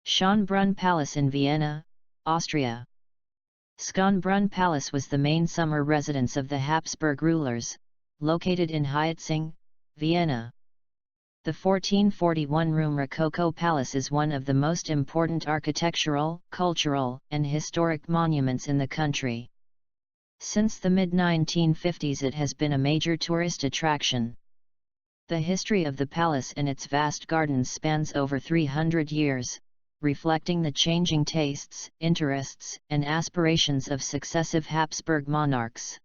Schönbrunn Palace in Vienna, Austria. Schönbrunn Palace was the main summer residence of the Habsburg rulers, located in Hietzing, Vienna. The 1441-room Rococo Palace is one of the most important architectural, cultural, and historic monuments in the country. Since the mid-1950s it has been a major tourist attraction. The history of the palace and its vast gardens spans over 300 years, reflecting the changing tastes, interests, and aspirations of successive Habsburg monarchs.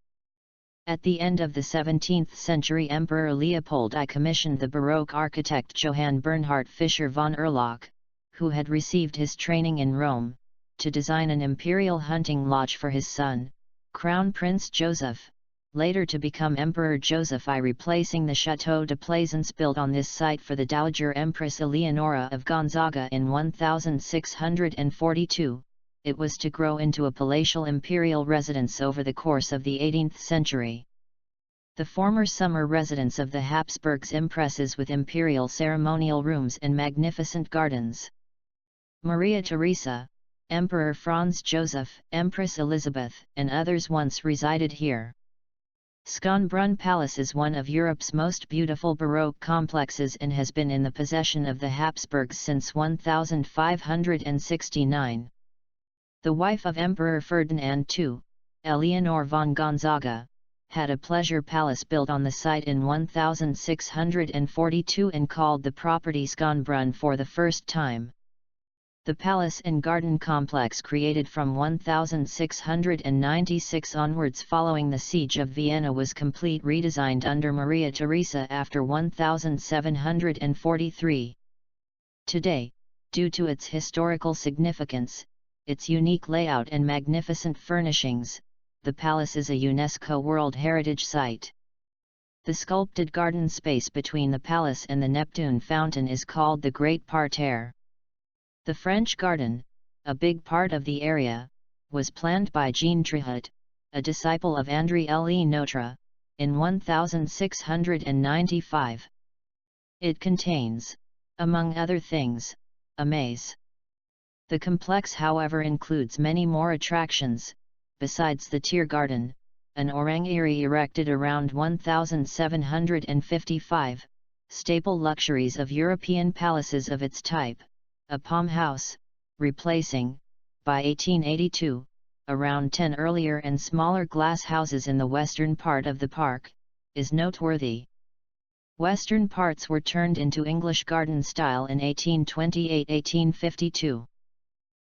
At the end of the 17th century, Emperor Leopold I commissioned the Baroque architect Johann Bernhard Fischer von Erlach, who had received his training in Rome, to design an imperial hunting lodge for his son, Crown Prince Joseph, later to become Emperor Joseph I, replacing the château de plaisance built on this site for the dowager Empress Eleonora of Gonzaga in 1642. It was to grow into a palatial imperial residence over the course of the 18th century. The former summer residence of the Habsburgs impresses with imperial ceremonial rooms and magnificent gardens. Maria Theresa, Emperor Franz Joseph, Empress Elizabeth, and others once resided here. Schönbrunn Palace is one of Europe's most beautiful Baroque complexes and has been in the possession of the Habsburgs since 1569. The wife of Emperor Ferdinand II, Eleonora von Gonzaga, had a pleasure palace built on the site in 1642 and called the property Schönbrunn for the first time. The palace and garden complex, created from 1696 onwards following the siege of Vienna, was complete redesigned under Maria Theresa after 1743. Today, due to its historical significance, its unique layout and magnificent furnishings, the palace is a UNESCO World Heritage Site. The sculpted garden space between the palace and the Neptune fountain is called the Great Parterre. The French Garden, a big part of the area, was planned by Jean Trihut, a disciple of André Le Notre, in 1695. It contains, among other things, a maze. The complex, however, includes many more attractions. Besides the Tiergarten, an orangery erected around 1755, staple luxuries of European palaces of its type, a palm house, replacing, by 1882, around 10 earlier and smaller glass houses in the western part of the park, is noteworthy. Western parts were turned into English garden style in 1828–1852.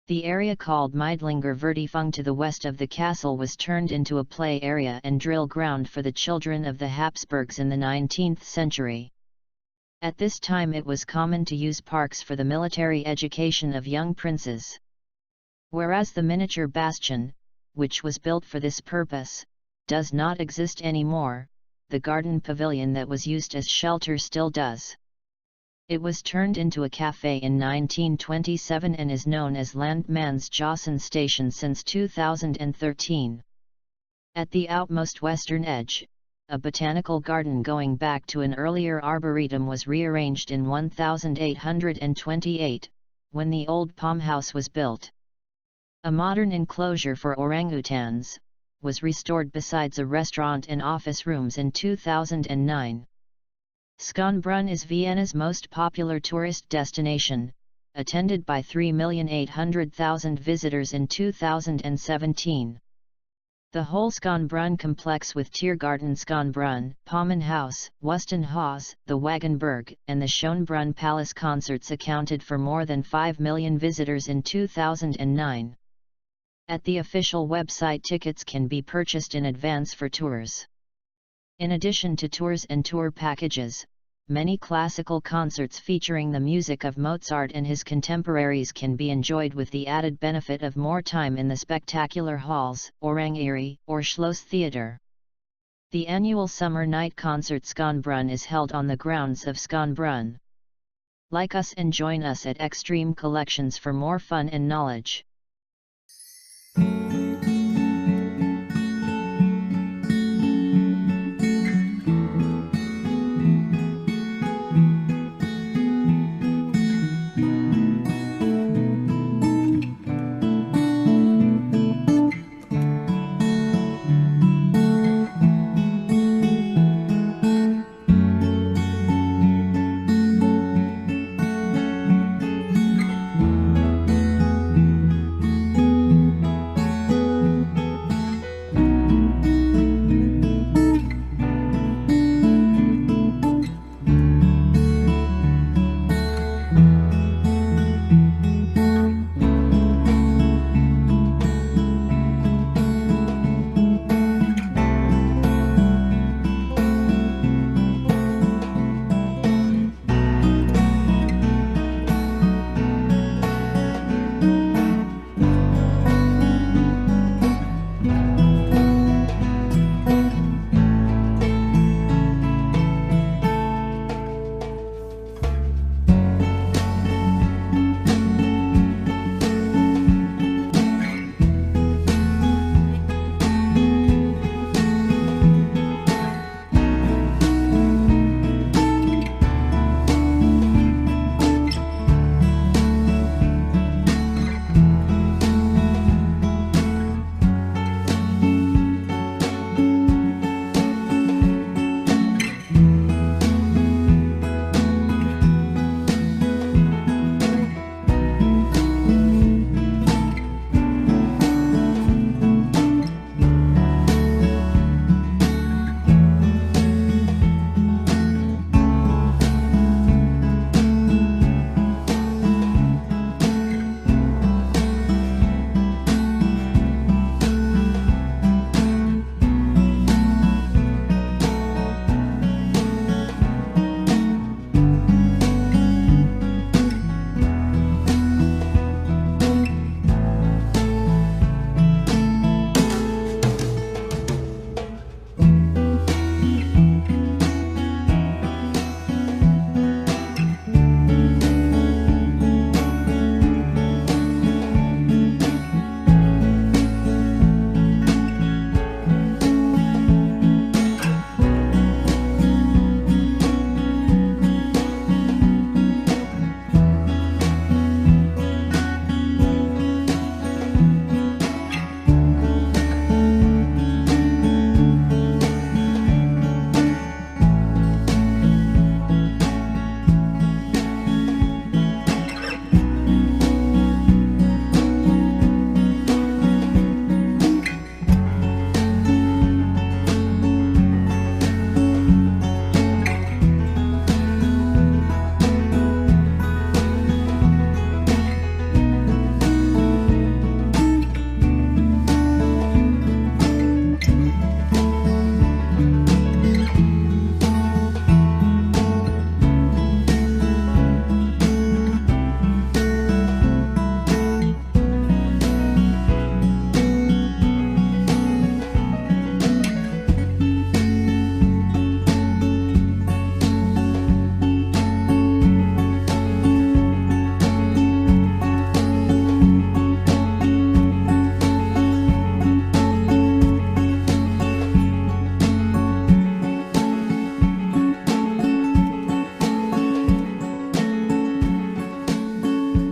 The area called Meidlinger Vertiefung to the west of the castle was turned into a play area and drill ground for the children of the Habsburgs in the 19th century. At this time it was common to use parks for the military education of young princes. Whereas the miniature bastion, which was built for this purpose, does not exist anymore, the garden pavilion that was used as shelter still does. It was turned into a café in 1927 and is known as Landmannsjossen Station since 2013. At the outmost western edge, a botanical garden going back to an earlier arboretum was rearranged in 1828, when the old palm house was built. A modern enclosure for orangutans was restored besides a restaurant and office rooms in 2009. Schönbrunn is Vienna's most popular tourist destination, attended by 3,800,000 visitors in 2017. The whole Schönbrunn complex with Tiergarten Schönbrunn, Palmenhaus, Wustenhaus, the Wagenburg, and the Schönbrunn Palace concerts accounted for more than 5 million visitors in 2009. At the official website, tickets can be purchased in advance for tours. In addition to tours and tour packages, many classical concerts featuring the music of Mozart and his contemporaries can be enjoyed with the added benefit of more time in the spectacular halls, Orangerie, or Schloss Theater. The annual summer night concert Schönbrunn is held on the grounds of Schönbrunn. Like us and join us at Extreme Collections for more fun and knowledge.